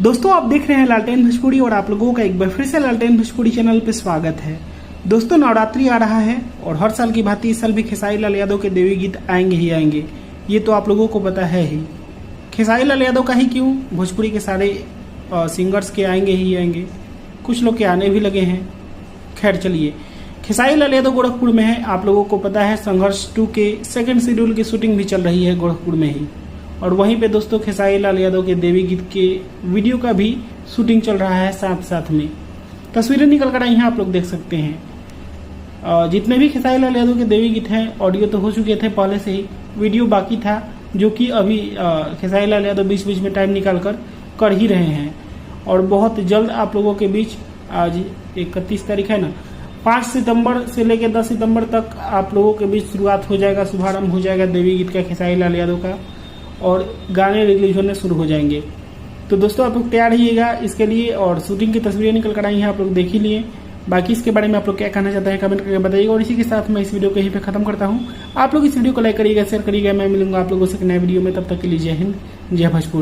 दोस्तों आप देख रहे हैं लालटेन भोजपुरी और आप लोगों का एक बार फिर से लालटेन भोजपुरी चैनल पे स्वागत है। दोस्तों नवरात्रि आ रहा है और हर साल की भांति इस साल भी खेसारी लाल यादव के देवी गीत आएंगे ही आएंगे, ये तो आप लोगों को पता है ही। खेसारी लाल यादव का ही क्यों, भोजपुरी के सारे सिंगर्स के आएंगे ही आएंगे, कुछ लोग के आने भी लगे हैं। खैर चलिए, खेसारी लाल यादव गोरखपुर में है। आप लोगों को पता है संघर्ष 2 के सेकंड शेड्यूल की शूटिंग भी चल रही है गोरखपुर में ही, और वहीं पे दोस्तों खेसारी लाल यादव के देवी गीत के वीडियो का भी शूटिंग चल रहा है साथ साथ में। तस्वीरें निकल कर आई हैं, आप लोग देख सकते हैं। जितने भी खेसारी लाल यादव के देवी गीत हैं, ऑडियो तो हो चुके थे पहले से ही, वीडियो बाकी था जो कि अभी खेसारी लाल यादव बीच बीच में टाइम निकाल कर ही रहे हैं। और बहुत जल्द आप लोगों के बीच, आज 31 तारीख है ना, 5 सितंबर से लेकर 10 सितंबर तक आप लोगों के बीच शुरुआत हो जाएगा, शुभारंभ हो जाएगा देवी गीत का खेसारी लाल यादव का, और गाने रिलीज होने शुरू हो जाएंगे। तो दोस्तों आप लोग तैयार रहिएगा इसके लिए, और शूटिंग की तस्वीरें निकल कर आई हैं, आप लोग देख ही लिए। बाकी इसके बारे में आप लोग क्या कहना चाहते हैं कमेंट करके बताइएगा। और इसी के साथ मैं इस वीडियो को यहीं पे खत्म करता हूं। आप लोग इस वीडियो को लाइक करिएगा, शेयर करिएगा। मैं मिलूंगा आप लोगों से नए वीडियो में, तब तक के लिए जय हिंद, जय भोजपुरी।